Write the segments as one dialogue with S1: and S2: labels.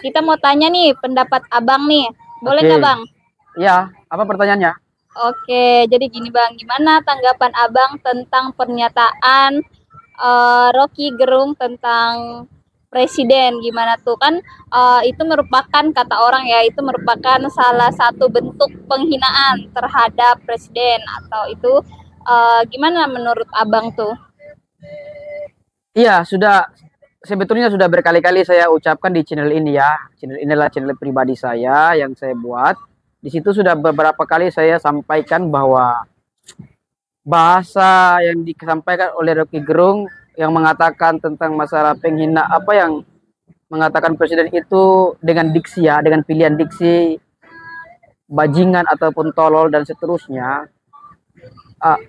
S1: kita mau tanya nih pendapat Abang nih. Boleh
S2: Oke.
S1: nggak Bang?
S2: Iya, apa pertanyaannya?
S1: Oke, jadi gini Bang, gimana tanggapan Abang tentang pernyataan Rocky Gerung tentang presiden? Gimana tuh kan itu merupakan kata orang ya, itu merupakan salah satu bentuk penghinaan terhadap presiden atau itu gimana menurut Abang tuh?
S2: Iya, sebetulnya sudah berkali-kali saya ucapkan di channel ini ya. Channel inilah channel pribadi saya yang saya buat. Di situ sudah beberapa kali saya sampaikan bahwa bahasa yang disampaikan oleh Rocky Gerung yang mengatakan tentang masalah penghina apa yang mengatakan presiden itu dengan diksi ya, dengan pilihan diksi bajingan ataupun tolol dan seterusnya.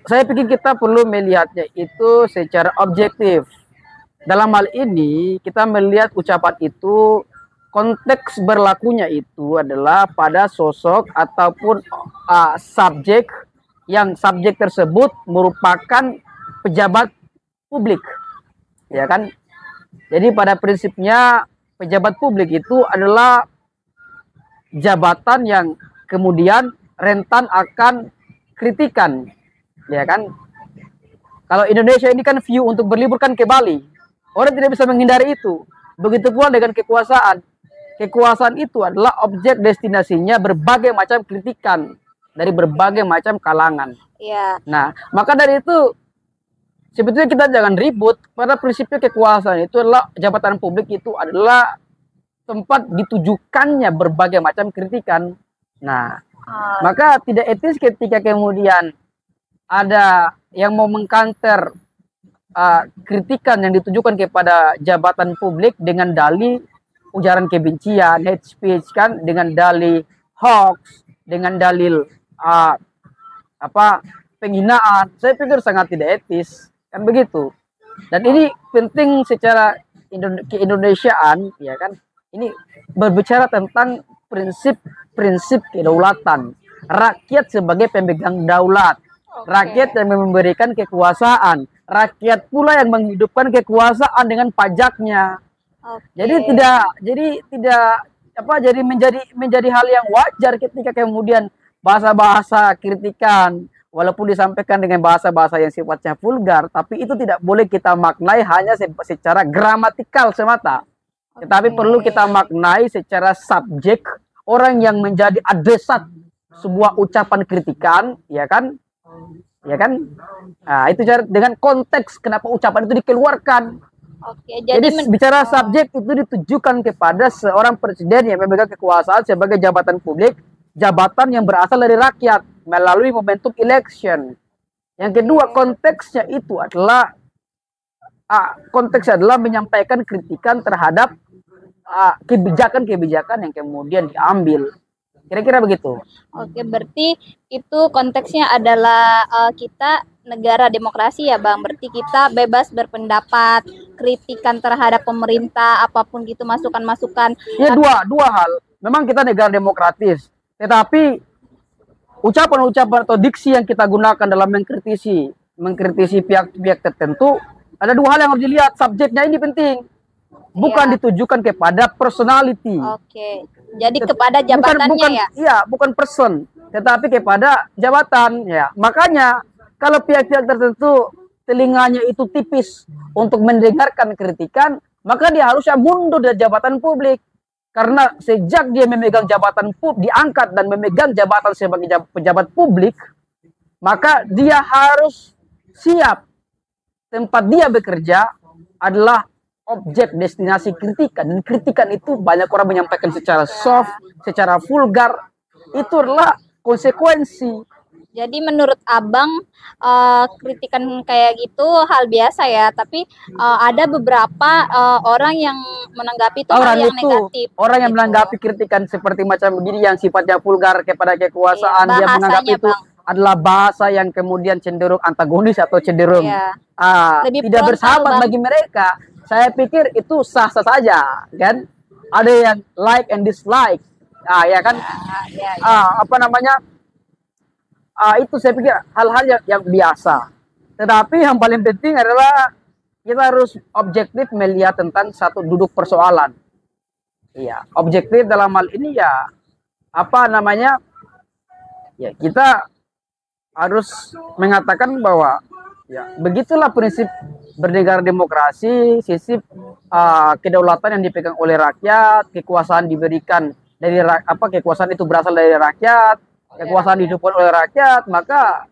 S2: Saya pikir kita perlu melihatnya itu secara objektif. Dalam hal ini kita melihat ucapan itu, konteks berlakunya itu adalah pada sosok ataupun subjek yang subjek tersebut merupakan pejabat publik, ya kan? Jadi pada prinsipnya pejabat publik itu adalah jabatan yang kemudian rentan akan kritikan, ya kan? Kalau Indonesia ini kan view untuk berlibur kan ke Bali. Orang tidak bisa menghindari itu. Begitu pula dengan kekuasaan. Kekuasaan itu adalah objek destinasinya berbagai macam kritikan dari berbagai macam kalangan.
S1: Iya.
S2: Nah, maka dari itu sebetulnya kita jangan ribut. Pada prinsipnya kekuasaan itu adalah jabatan publik itu adalah tempat ditujukannya berbagai macam kritikan. Nah, maka tidak etis ketika kemudian ada yang mau mengkanter kritikan yang ditujukan kepada jabatan publik dengan dalih ujaran kebencian, hate speech kan, dengan dalih hoax, dengan dalil penghinaan. Saya pikir sangat tidak etis, kan begitu. Dan ini penting secara keindonesiaan, ya kan. Ini berbicara tentang prinsip kedaulatan, rakyat sebagai pemegang daulat. Rakyat yang memberikan kekuasaan, rakyat pula yang menghidupkan kekuasaan dengan pajaknya. Jadi menjadi hal yang wajar ketika kemudian bahasa-bahasa kritikan walaupun disampaikan dengan bahasa-bahasa yang sifatnya vulgar, tapi itu tidak boleh kita maknai hanya secara gramatikal semata. Tetapi perlu kita maknai secara subjek, orang yang menjadi adresat sebuah ucapan kritikan, ya kan? Ya kan? Nah, itu dengan konteks kenapa ucapan itu dikeluarkan. Jadi bicara subjek itu ditujukan kepada seorang presiden yang memegang kekuasaan sebagai jabatan publik, jabatan yang berasal dari rakyat melalui momentum election. Yang kedua, konteksnya itu adalah menyampaikan kritikan terhadap kebijakan-kebijakan yang kemudian diambil. Kira-kira begitu.
S1: Oke, berarti itu konteksnya adalah kita negara demokrasi ya Bang. Berarti kita bebas berpendapat, kritikan terhadap pemerintah, apapun gitu, masukan-masukan.
S2: Ya, dua hal. Memang kita negara demokratis, tetapi ucapan-ucapan atau diksi yang kita gunakan dalam mengkritisi pihak-pihak tertentu, ada dua hal yang harus dilihat. Subjeknya ini penting. Bukan ditujukan kepada personality.
S1: Oke. Jadi kepada jabatannya
S2: bukan person, tetapi kepada jabatan ya. Makanya kalau pihak-pihak tertentu telinganya itu tipis untuk mendengarkan kritikan, maka dia harusnya mundur dari jabatan publik. Karena sejak dia memegang jabatan publik, diangkat dan memegang jabatan sebagai pejabat publik, maka dia harus siap tempat dia bekerja adalah objek destinasi kritikan. Dan kritikan itu banyak orang menyampaikan secara soft, secara vulgar. Itu adalah konsekuensi.
S1: Jadi menurut Abang kritikan kayak gitu hal biasa ya, tapi ada beberapa orang yang menanggapi itu hal yang negatif.
S2: Orang yang menanggapi kritikan seperti macam begini yang sifatnya vulgar kepada kekuasaan, dia menganggap itu adalah bahasa yang kemudian cenderung antagonis atau cenderung tidak bersahabat bagi mereka. Saya pikir itu sah-sah saja, kan? Ada yang like and dislike, ya kan? Itu saya pikir hal-hal yang biasa. Tetapi yang paling penting adalah kita harus objektif melihat tentang satu duduk persoalan. Iya, objektif dalam hal ini ya apa namanya? Ya kita harus mengatakan bahwa ya begitulah prinsip bernegara demokrasi, sisip kedaulatan yang dipegang oleh rakyat, kekuasaan diberikan dari kekuasaan itu berasal dari rakyat, kekuasaan didukung oleh rakyat, maka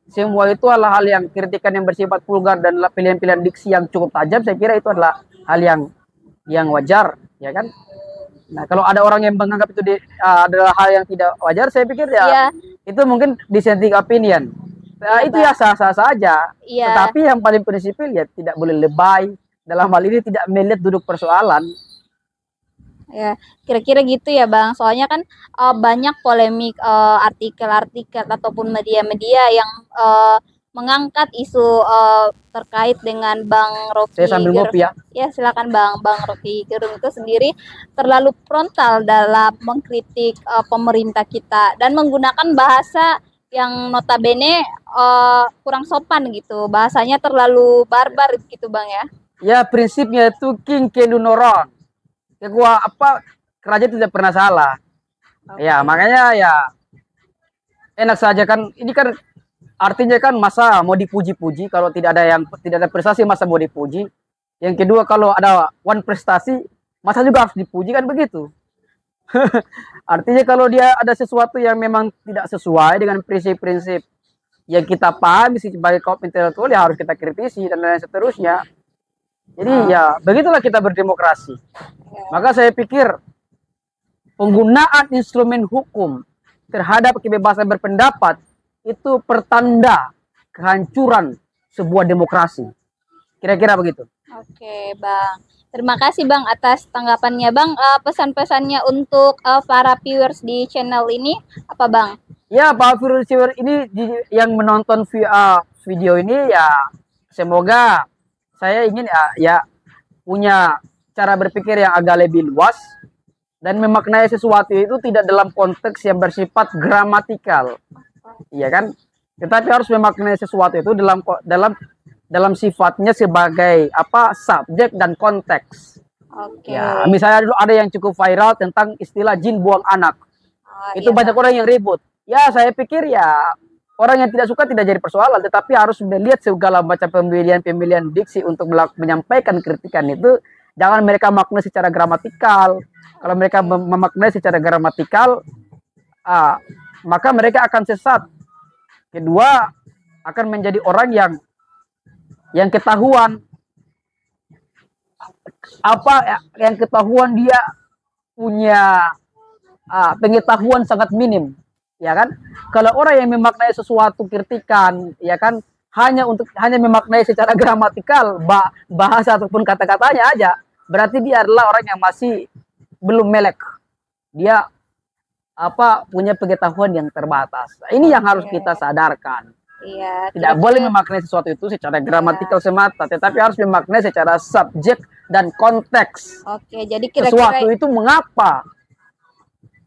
S2: semua itu adalah hal yang kritikan yang bersifat vulgar dan pilihan-pilihan diksi yang cukup tajam. Saya kira itu adalah hal yang wajar, ya kan? Nah, kalau ada orang yang menganggap itu adalah hal yang tidak wajar, saya pikir ya itu mungkin dissenting opinion. Nah, itu ya sah-sah saja. Tetapi yang paling prinsipil ya tidak boleh lebay. Dalam hal ini tidak melihat duduk persoalan.
S1: Ya, kira-kira gitu ya Bang. Soalnya kan banyak polemik artikel-artikel ataupun media-media yang mengangkat isu terkait dengan Bang Rocky.
S2: Saya sambil ngopi ya.
S1: Ya, silakan Bang. Bang Rocky Gerung itu sendiri terlalu frontal dalam mengkritik pemerintah kita dan menggunakan bahasa yang notabene kurang sopan gitu. Bahasanya terlalu barbar gitu Bang ya.
S2: Ya, prinsipnya itu king can do no wrong. Kerajaan tidak pernah salah. Ya, makanya ya enak saja kan, ini kan artinya kan masa mau dipuji-puji, kalau tidak ada prestasi masa mau dipuji. Yang kedua kalau ada one prestasi masa juga harus dipuji, kan begitu. Artinya kalau dia ada sesuatu yang memang tidak sesuai dengan prinsip-prinsip yang kita pahami sebagai kaum intelektual, ya harus kita kritisi dan lain seterusnya. Jadi ya begitulah kita berdemokrasi. Maka saya pikir penggunaan instrumen hukum terhadap kebebasan berpendapat itu pertanda kehancuran sebuah demokrasi. Kira-kira begitu. Oke,
S1: Bang. Terima kasih Bang atas tanggapannya Bang. Pesan-pesannya untuk para viewers di channel ini apa Bang?
S2: Ya, para viewers ini yang menonton video ini ya semoga saya ingin ya punya cara berpikir yang agak lebih luas dan memaknai sesuatu itu tidak dalam konteks yang bersifat gramatikal. Iya kan? Tetapi harus memaknai sesuatu itu dalam sifatnya sebagai subjek dan konteks. Ya, misalnya dulu ada yang cukup viral tentang istilah jin buang anak. Itu banyak orang yang ribut. Ya, saya pikir ya orang yang tidak suka tidak jadi persoalan, tetapi harus melihat segala macam pemilihan diksi untuk menyampaikan kritikan itu. Jangan mereka maknai secara gramatikal. Kalau mereka memaknai secara gramatikal, maka mereka akan sesat. Kedua, akan menjadi orang yang ketahuan dia punya pengetahuan sangat minim, ya kan? Kalau orang yang memaknai sesuatu kritikan, ya kan, hanya memaknai secara gramatikal bahasa ataupun kata-katanya aja, berarti dia adalah orang yang masih belum melek. Dia punya pengetahuan yang terbatas. Nah, ini yang harus kita sadarkan. Iya, tidak boleh memaknai sesuatu itu secara gramatikal semata, tetapi harus memaknai secara subjek dan konteks.
S1: Jadi kira-kira
S2: sesuatu itu mengapa?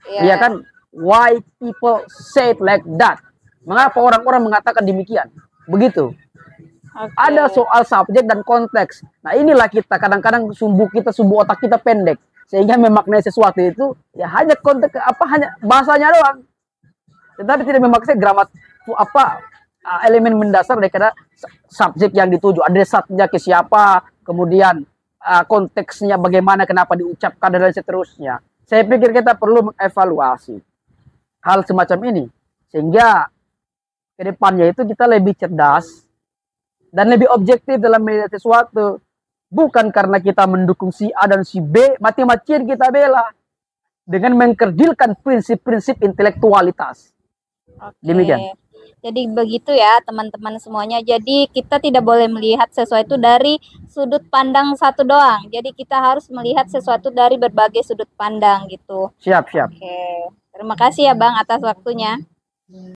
S2: Iya kan? Why people say it like that? Mengapa orang-orang mengatakan demikian? Begitu. Ada soal subjek dan konteks. Nah, inilah kita kadang-kadang sumbu otak kita pendek. Sehingga memaknai sesuatu itu ya hanya konteks hanya bahasanya doang, tetapi tidak memaknai elemen mendasar daripada subjek yang dituju, adresatnya ke siapa, kemudian konteksnya bagaimana, kenapa diucapkan dan seterusnya. Saya pikir kita perlu mengevaluasi hal semacam ini sehingga kedepannya itu kita lebih cerdas dan lebih objektif dalam melihat sesuatu. Bukan karena kita mendukung si A dan si B, mati-matian kita bela dengan mengkerdilkan prinsip-prinsip intelektualitas. Demikian.
S1: Jadi begitu ya teman-teman semuanya. Jadi kita tidak boleh melihat sesuatu dari sudut pandang satu doang. Jadi kita harus melihat sesuatu dari berbagai sudut pandang gitu.
S2: Siap.
S1: Terima kasih ya Bang atas waktunya.